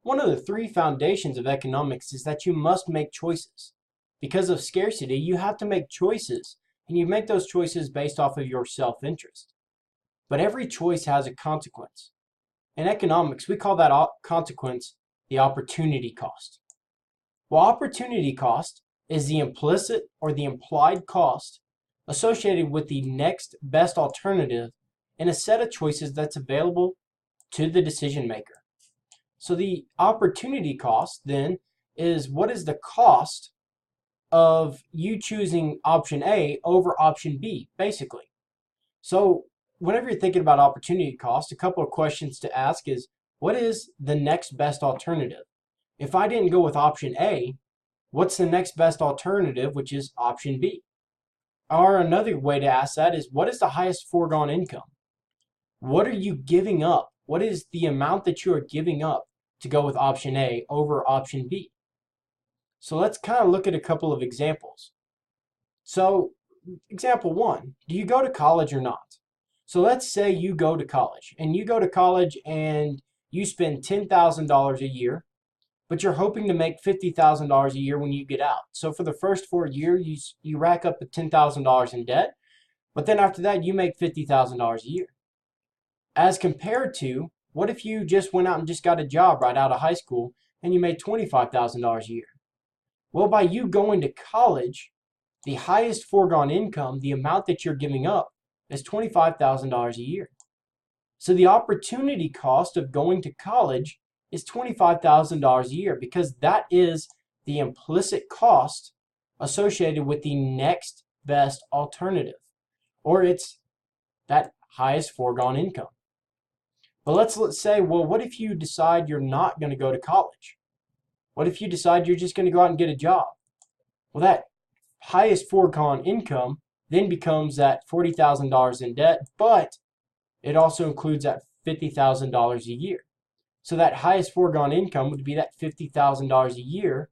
One of the three foundations of economics is that you must make choices. Because of scarcity, you have to make choices, and you make those choices based off of your self-interest. But every choice has a consequence. In economics, we call that consequence the opportunity cost. Well, opportunity cost is the implicit or the implied cost associated with the next best alternative in a set of choices that's available to the decision maker. So the opportunity cost then is what is the cost of you choosing option A over option B, basically. So whenever you're thinking about opportunity cost, a couple of questions to ask is, what is the next best alternative? If I didn't go with option A, what's the next best alternative, which is option B? Or another way to ask that is, what is the highest foregone income? What are you giving up? What is the amount that you are giving up to go with option A over option B? So let's kind of look at a couple of examples. So example one, do you go to college or not? So let's say you go to college and you spend $10,000 a year, but you're hoping to make $50,000 a year when you get out. So for the first 4 years, you rack up the $10,000 in debt, but then after that, you make $50,000 a year. As compared to, what if you just went out and just got a job right out of high school and you made $25,000 a year? Well, by you going to college, the highest foregone income, the amount that you're giving up, is $25,000 a year. So the opportunity cost of going to college is $25,000 a year because that is the implicit cost associated with the next best alternative, or it's that highest foregone income. But let's say, well, what if you decide you're not going to go to college? What if you decide you're just going to go out and get a job? Well, that highest foregone income then becomes that $40,000 in debt, but it also includes that $50,000 a year. So that highest foregone income would be that $50,000 a year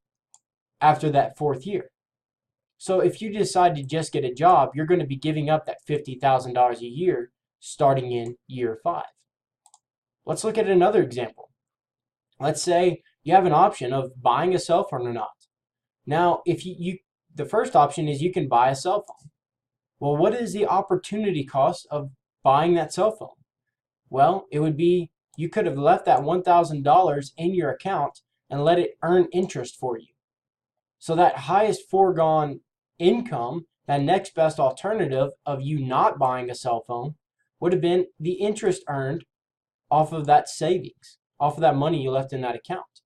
after that fourth year. So if you decide to just get a job, you're going to be giving up that $50,000 a year starting in year 5. Let's look at another example. Let's say you have an option of buying a cell phone or not. Now, if the first option is you can buy a cell phone. Well, what is the opportunity cost of buying that cell phone? Well, it would be you could have left that $1,000 in your account and let it earn interest for you. So that highest foregone income, that next best alternative of you not buying a cell phone, would have been the interest earned off of that savings, off of that money you left in that account.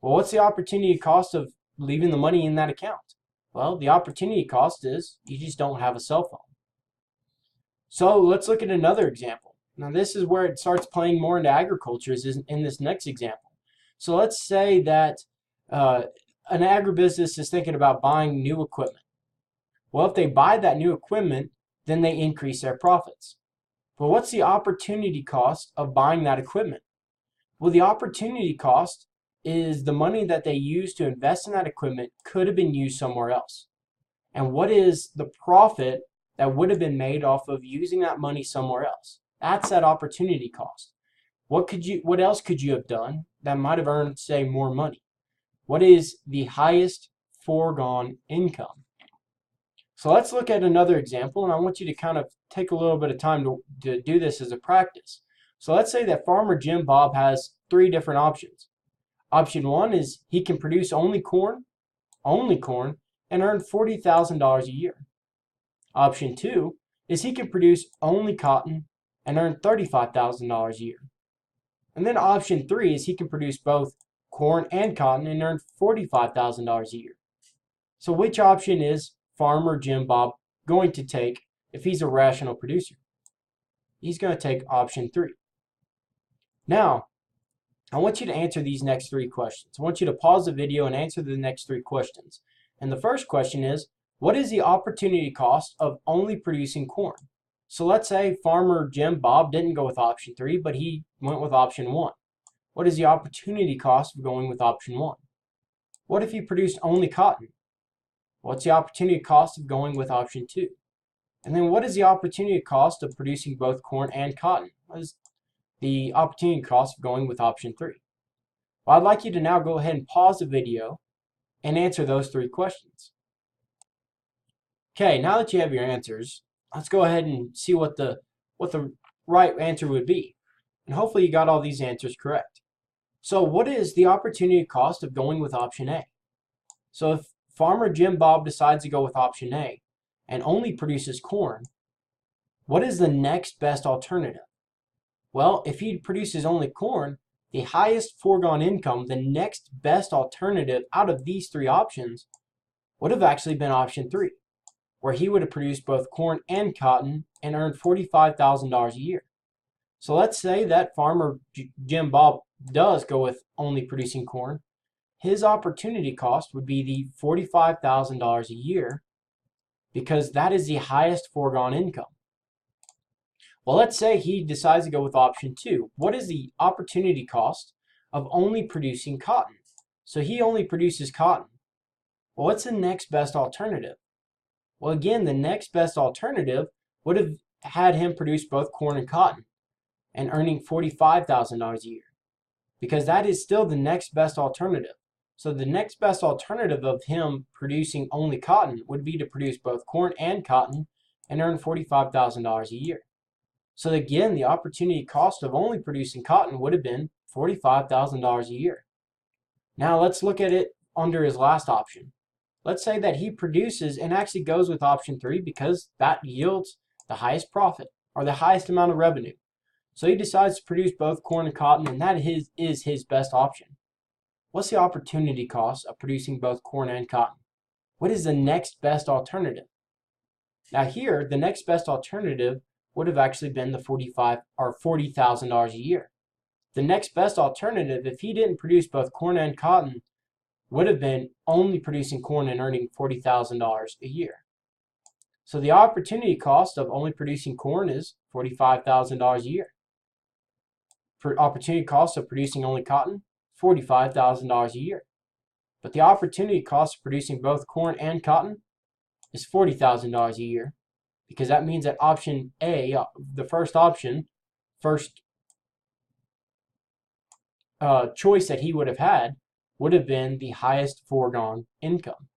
Well, what's the opportunity cost of leaving the money in that account? Well, the opportunity cost is you just don't have a cell phone. So let's look at another example. Now this is where it starts playing more into agriculture is in this next example. So let's say that an agribusiness is thinking about buying new equipment. Well, if they buy that new equipment, then they increase their profits. But what's the opportunity cost of buying that equipment? Well, the opportunity cost is the money that they use to invest in that equipment could have been used somewhere else. And what is the profit that would have been made off of using that money somewhere else? That's that opportunity cost. What else could you have done that might have earned, say, more money? What is the highest foregone income? So let's look at another example, and I want you to kind of take a little bit of time to do this as a practice. So let's say that Farmer Jim Bob has 3 different options. Option 1 is he can produce only corn, and earn $40,000 a year. Option 2 is he can produce only cotton and earn $35,000 a year. And then option 3 is he can produce both corn and cotton and earn $45,000 a year. So which option is Farmer Jim Bob going to take if he's a rational producer? He's going to take option 3. Now, I want you to answer these next 3 questions. I want you to pause the video and answer the next 3 questions. And the first question is, what is the opportunity cost of only producing corn? So let's say Farmer Jim Bob didn't go with option 3, but he went with option 1. What is the opportunity cost of going with option 1? What if he produced only cotton? What's the opportunity cost of going with option 2? And then what is the opportunity cost of producing both corn and cotton? What is the opportunity cost of going with option 3? Well, I'd like you to now go ahead and pause the video and answer those 3 questions. Okay, now that you have your answers, let's go ahead and see what the right answer would be. And hopefully you got all these answers correct. So what is the opportunity cost of going with option A? So if Farmer Jim Bob decides to go with option A and only produces corn, what is the next best alternative? Well, if he produces only corn, the highest foregone income, the next best alternative out of these 3 options would have actually been option 3, where he would have produced both corn and cotton and earned $45,000 a year. So let's say that Farmer Jim Bob does go with only producing corn. His opportunity cost would be the $45,000 a year, because that is the highest foregone income. Well, let's say he decides to go with option 2. What is the opportunity cost of only producing cotton? So he only produces cotton. Well, what's the next best alternative? Well, again, the next best alternative would have had him produce both corn and cotton and earning $45,000 a year, because that is still the next best alternative. So the next best alternative of him producing only cotton would be to produce both corn and cotton and earn $45,000 a year. So again, the opportunity cost of only producing cotton would have been $45,000 a year. Now let's look at it under his last option. Let's say that he produces and actually goes with option 3 because that yields the highest profit or the highest amount of revenue. So he decides to produce both corn and cotton, and that is his best option. What's the opportunity cost of producing both corn and cotton? What is the next best alternative? Now here, the next best alternative would have actually been the $40,000 a year. The next best alternative, if he didn't produce both corn and cotton, would have been only producing corn and earning $40,000 a year. So the opportunity cost of only producing corn is $45,000 a year. For opportunity cost of producing only cotton, $45,000 a year. But the opportunity cost of producing both corn and cotton is $40,000 a year, because that means that option A, the first choice that he would have had, would have been the highest foregone income.